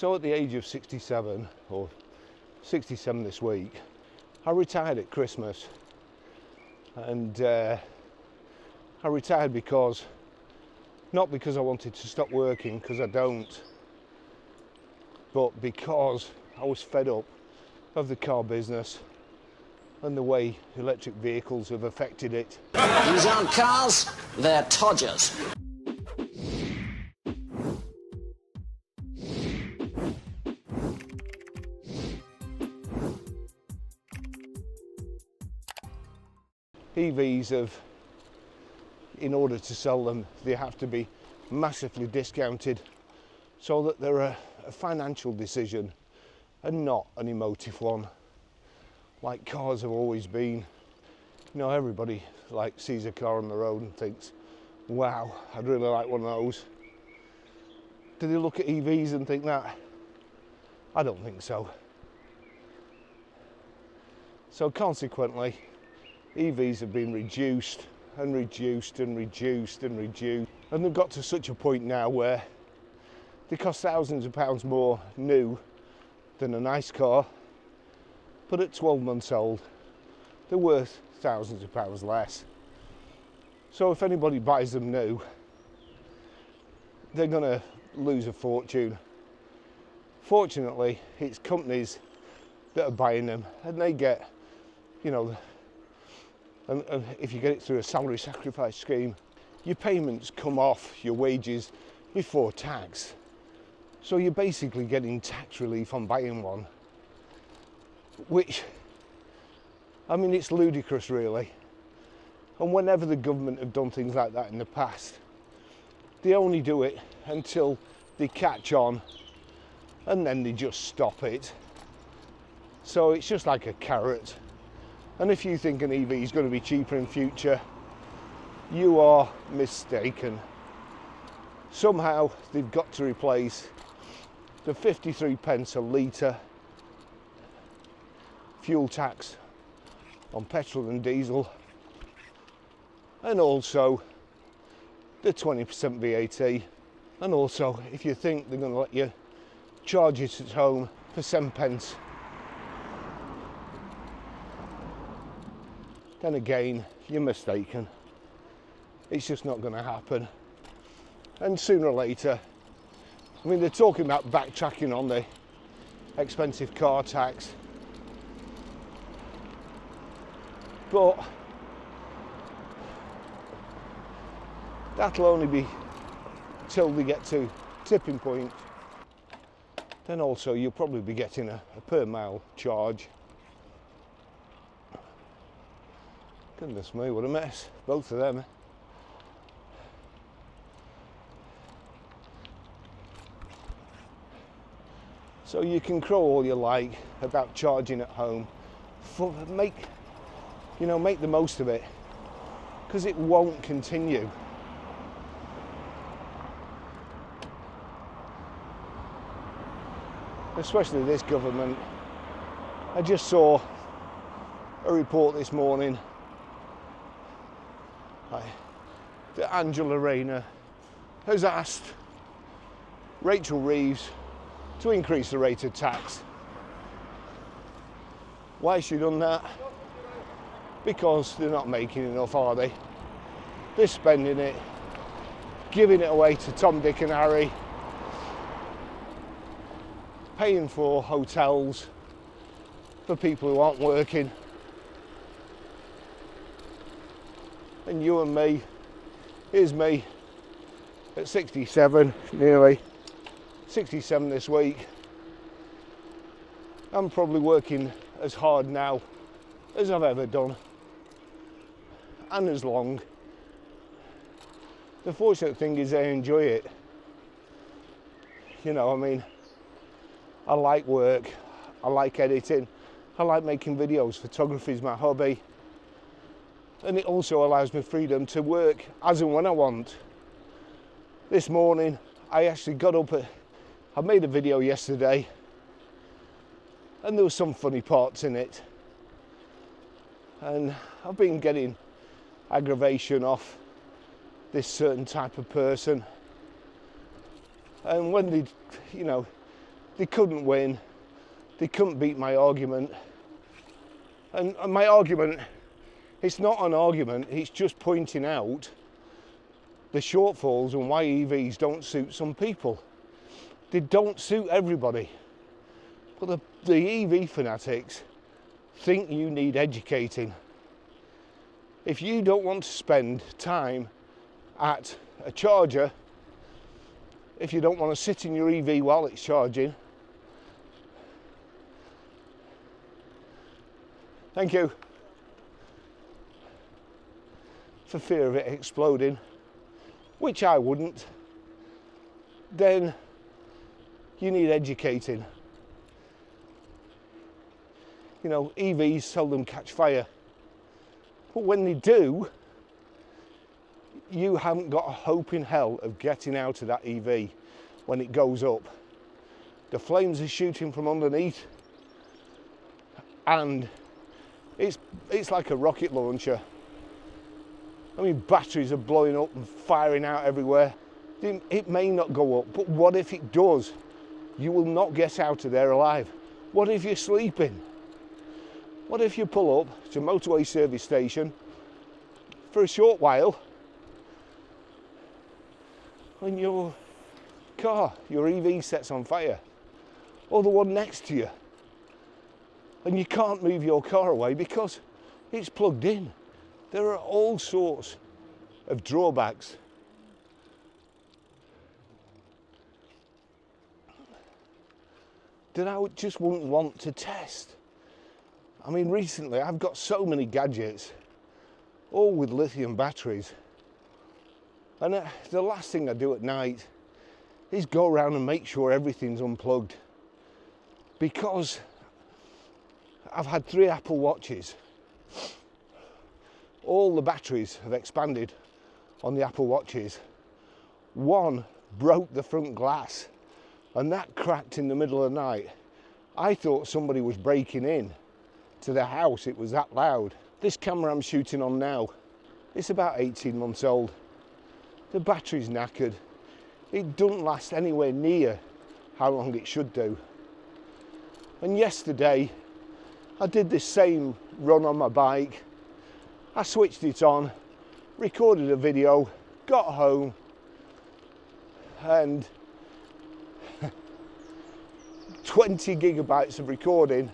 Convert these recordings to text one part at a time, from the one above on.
So at the age of 67, or 67 this week, I retired at Christmas. And I retired because, not because I wanted to stop working, because I don't, but because I was fed up of the car business and the way electric vehicles have affected it. These aren't cars, they're Todgers. EVs have, in order to sell them, they have to be massively discounted so that they're a financial decision and not an emotive one, like cars have always been. You know, everybody like sees a car on the road and thinks, wow, I'd really like one of those. Do they look at EVs and think that? I don't think so. So consequently, EVs have been reduced and reduced and reduced and reduced, and they've got to such a point now where they cost thousands of pounds more new than a nice car, but at 12 months old they're worth thousands of pounds less. So if anybody buys them new, they're going to lose a fortune. Fortunately, it's companies that are buying them, and they get, you know, and if you get it through a salary sacrifice scheme, your payments come off your wages before tax. So you're basically getting tax relief on buying one, which, I mean, it's ludicrous really. And whenever the government have done things like that in the past, they only do it until they catch on and then they just stop it. So it's just like a carrot. And if you think an EV is going to be cheaper in future, you are mistaken. Somehow they've got to replace the 53 pence a litre fuel tax on petrol and diesel, and also the 20% VAT. And also, if you think they're going to let you charge it at home for 7 pence, then again, you're mistaken. It's just not going to happen. And sooner or later, I mean, they're talking about backtracking on the expensive car tax, but that'll only be till they get to tipping point. Then also you'll probably be getting a per mile charge. Goodness me, what a mess, both of them. So you can crow all you like about charging at home, make the most of it, because it won't continue. Especially this government. I just saw a report this morning that Angela Rayner has asked Rachel Reeves to increase the rate of tax. Why has she done that? Because they're not making enough, are they? They're spending it, giving it away to Tom, Dick and Harry, paying for hotels for people who aren't working. And you and me, here's me at 67, nearly 67 this week. I'm probably working as hard now as I've ever done, and as long. The fortunate thing is I enjoy it. You know, I mean, I like work, I like editing, I like making videos. Photography is my hobby, and it also allows me freedom to work as and when I want. This morning I actually got up I made a video yesterday, and there were some funny parts in it, and I've been getting aggravation off this certain type of person, and when they, They couldn't win. They couldn't beat my argument. And my argument, it's not an argument, it's just pointing out the shortfalls and why EVs don't suit some people. They don't suit everybody. But the EV fanatics think you need educating. If you don't want to spend time at a charger, if you don't want to sit in your EV while it's charging, thank you, for fear of it exploding, which I wouldn't, then you need educating. You know, EVs seldom catch fire, but when they do, you haven't got a hope in hell of getting out of that EV when it goes up. The flames are shooting from underneath, and it's like a rocket launcher. I mean, batteries are blowing up and firing out everywhere. It may not go up, but what if it does? You will not get out of there alive. What if you're sleeping? What if you pull up to a motorway service station for a short while and your car, your EV sets on fire, or the one next to you, and you can't move your car away because it's plugged in? There are all sorts of drawbacks. That I just wouldn't want to test. I mean, recently I've got so many gadgets, all with lithium batteries, and the last thing I do at night is go around and make sure everything's unplugged, because I've had 3 Apple Watches. All the batteries have expanded on the Apple Watches. One broke the front glass, and that cracked in the middle of the night. I thought somebody was breaking in to the house, it was that loud. This camera I'm shooting on now, it's about 18 months old. The battery's knackered. It doesn't last anywhere near how long it should do. And yesterday, I did this same run on my bike. I switched it on, recorded a video, got home, and 20 gigabytes of recording,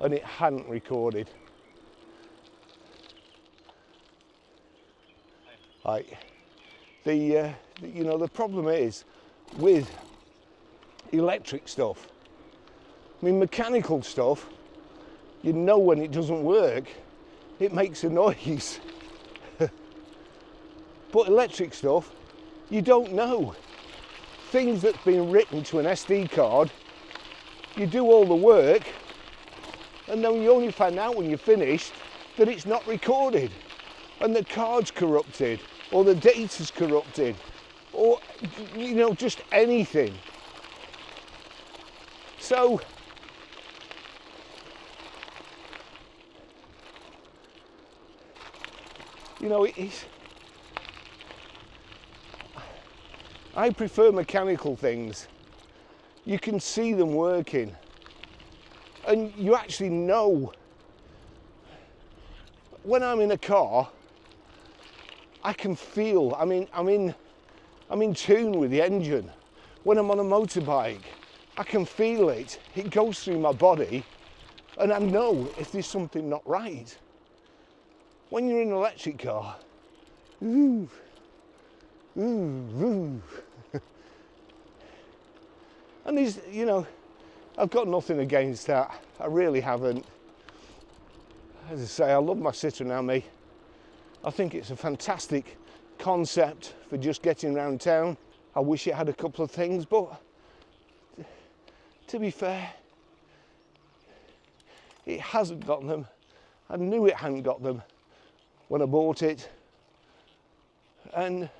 and it hadn't recorded. Right. You know, the problem is with electric stuff. I mean, mechanical stuff, you know when it doesn't work, it makes a noise. But electric stuff, you don't know. Things that's been written to an SD card, you do all the work, and then you only find out when you're finished that it's not recorded, and the card's corrupted, or the data's corrupted, or, you know, just anything. So, you know, I prefer mechanical things. You can see them working, and you actually know. When I'm in a car, I can feel, I'm in tune with the engine. When I'm on a motorbike, I can feel it. It goes through my body, and I know if there's something not right. When you're in an electric car, ooh, ooh, ooh. And these, you know, I've got nothing against that. I really haven't. As I say, I love my Citroen Ami. I think it's a fantastic concept for just getting around town. I wish it had a couple of things, but to be fair, it hasn't got them. I knew it hadn't got them when I bought it, and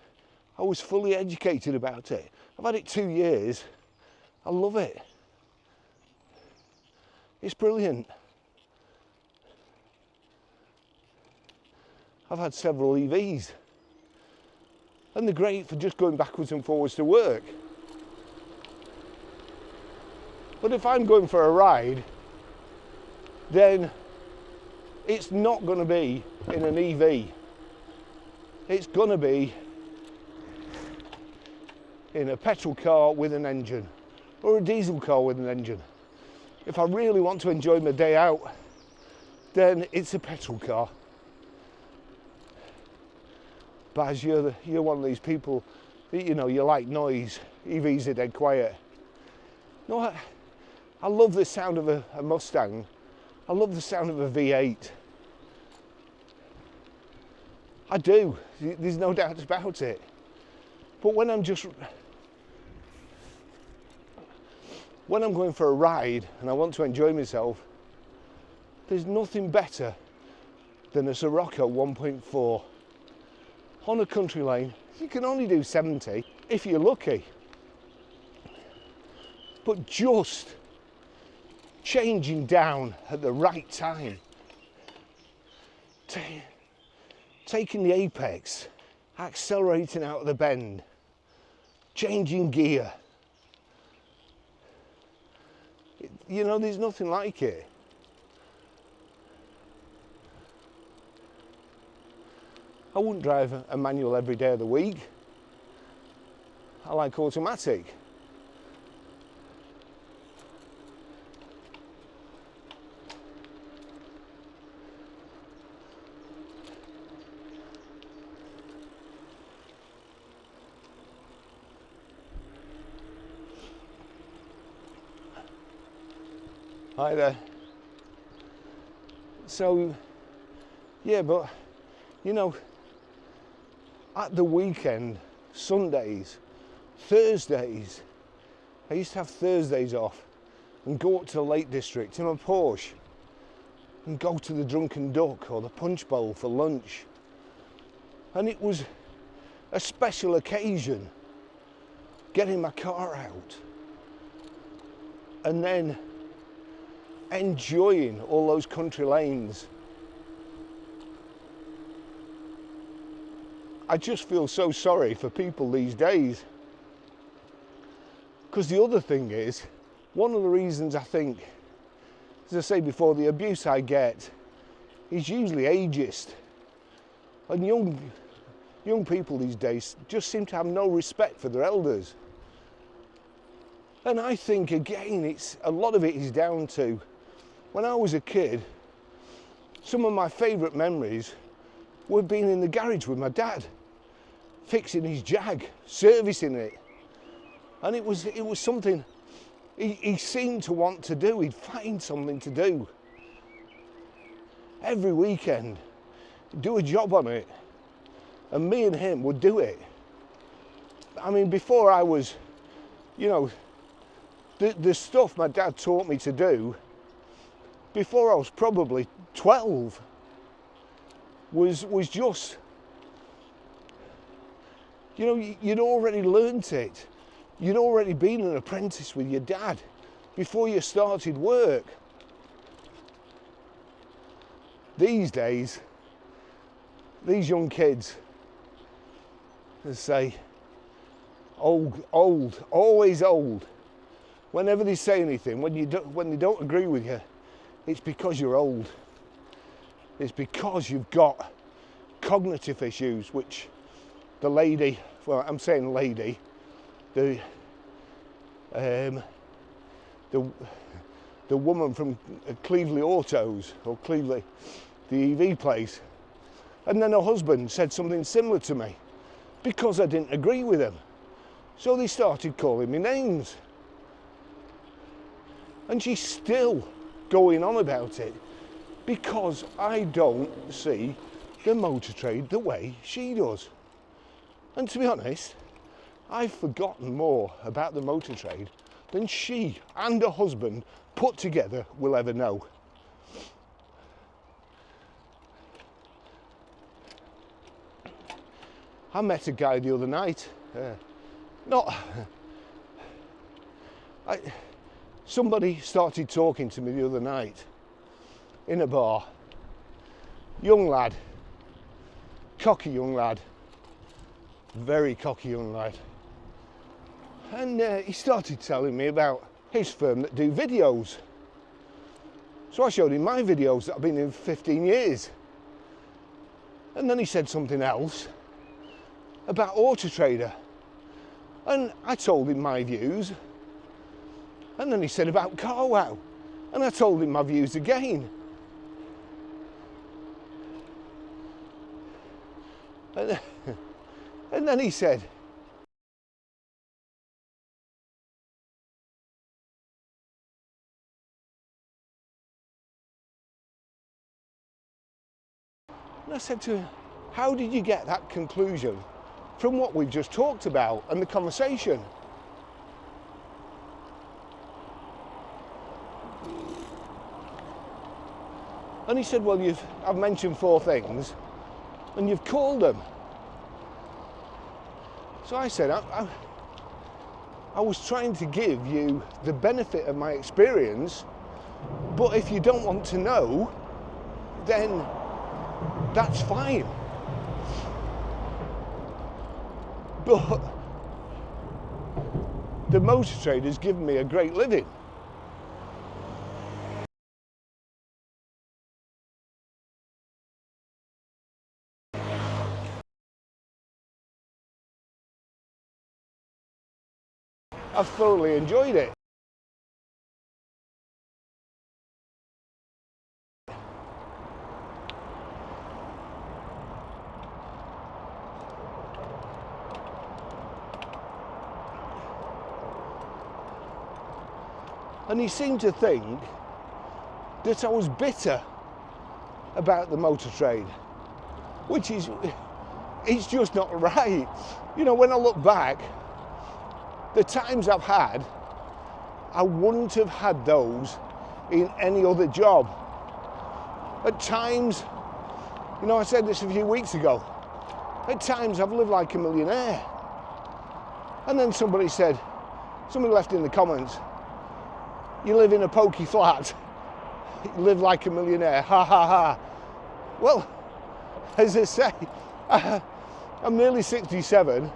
I was fully educated about it. I've had it 2 years. I love it. It's brilliant. I've had several EVs, and they're great for just going backwards and forwards to work. But if I'm going for a ride, then it's not going to be in an EV. It's going to be in a petrol car with an engine, or a diesel car with an engine. If I really want to enjoy my day out, then it's a petrol car. Baz, you're one of these people that, you know, you like noise. EVs are dead quiet. No, I love the sound of a Mustang. I love the sound of a V8. I do. There's no doubt about it. But when I'm going for a ride and I want to enjoy myself, there's nothing better than a Sirocco 1.4 on a country lane. You can only do 70 if you're lucky. But just changing down at the right time, taking the apex, accelerating out of the bend, changing gear. You know, there's nothing like it. I wouldn't drive a manual every day of the week. I like automatic. Hi there. So, yeah, but, you know, at the weekend, Sundays, Thursdays, I used to have Thursdays off and go up to the Lake District in my Porsche and go to the Drunken Duck or the Punch Bowl for lunch. And it was a special occasion, getting my car out and then enjoying all those country lanes. I just feel so sorry for people these days. Because the other thing is, one of the reasons I think, as I say before, the abuse I get is usually ageist. And young people these days just seem to have no respect for their elders. And I think, again, a lot of it is down to, when I was a kid, some of my favourite memories were being in the garage with my dad, fixing his Jag, servicing it. And it was something he seemed to want to do. He'd find something to do. Every weekend, do a job on it. And me and him would do it. I mean, before I was, you know, the stuff my dad taught me to do, before I was probably 12, was just, you know, you'd already learnt it. You'd already been an apprentice with your dad before you started work. These days, these young kids, they say, old, always old. Whenever they say anything, when they don't agree with you, it's because you're old. It's because you've got cognitive issues, which the lady, well, I'm saying lady, the woman from Cleveland Autos, or Cleveland, the EV place, and then her husband said something similar to me because I didn't agree with him. So they started calling me names. And she's still going on about it because I don't see the motor trade the way she does. And to be honest, I've forgotten more about the motor trade than she and her husband put together will ever know. I met a guy the other night. Somebody started talking to me the other night in a bar. Young lad, cocky young lad, very cocky young lad. And he started telling me about his firm that do videos. So I showed him my videos that I've been in for 15 years. And then he said something else about Auto Trader. And I told him my views. And then he said about CarWow. And I told him my views again. And then he said, and I said to him, how did you get that conclusion from what we've just talked about and the conversation? And he said, well, I've mentioned 4 things and you've called them. So I said, I was trying to give you the benefit of my experience, but if you don't want to know, then that's fine. But the Motor Trader's given me a great living. I've thoroughly enjoyed it. And he seemed to think that I was bitter about the motor trade, which is, it's just not right. You know, when I look back, the times I've had, I wouldn't have had those in any other job. At times, you know, I said this a few weeks ago, at times I've lived like a millionaire. And then somebody left in the comments, you live in a pokey flat, you live like a millionaire, ha ha ha. Well, as I say, I'm nearly 67.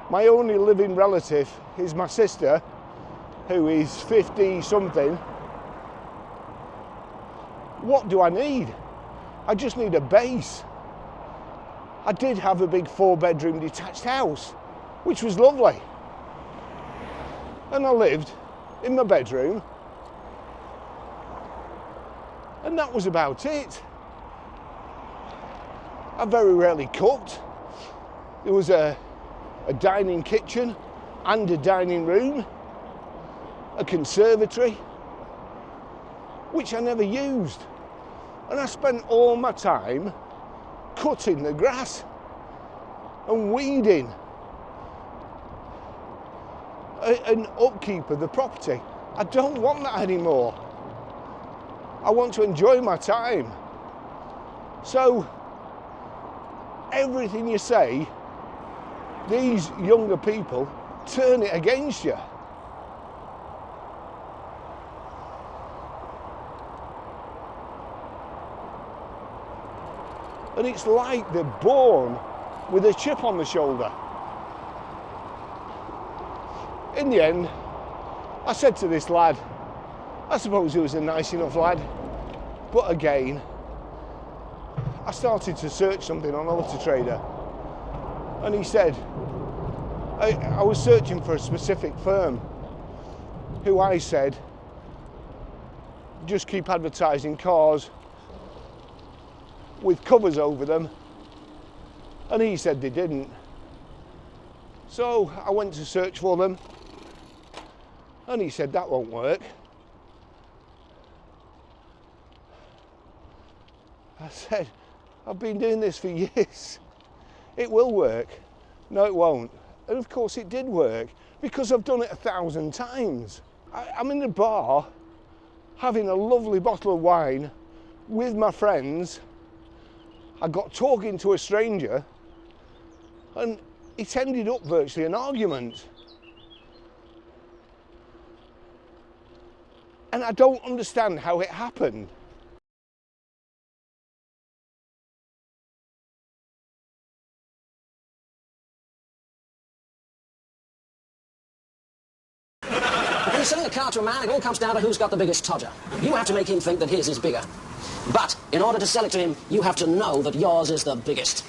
My only living relative is my sister, who is 50 something. What do I need? I just need a base. I did have a big 4-bedroom detached house, which was lovely. And I lived in my bedroom. And that was about it. I very rarely cooked. There was a dining kitchen and a dining room, a conservatory, which I never used. And I spent all my time cutting the grass and weeding and upkeep of the property. I don't want that anymore. I want to enjoy my time. So everything you say, these younger people turn it against you. And it's like they're born with a chip on the shoulder. In the end, I said to this lad, I suppose he was a nice enough lad, but again, I started to search something on Auto Trader, and he said, I was searching for a specific firm, who I said, just keep advertising cars with covers over them, and he said they didn't. So I went to search for them, and he said that won't work. I said, I've been doing this for years. It will work. No, it won't. And of course it did work, because I've done it 1,000 times. I'm in the bar having a lovely bottle of wine with my friends. I got talking to a stranger, and it ended up virtually an argument. And I don't understand how it happened. selling a car to a man, it all comes down to who's got the biggest todger. You have to make him think that his is bigger. But in order to sell it to him, you have to know that yours is the biggest.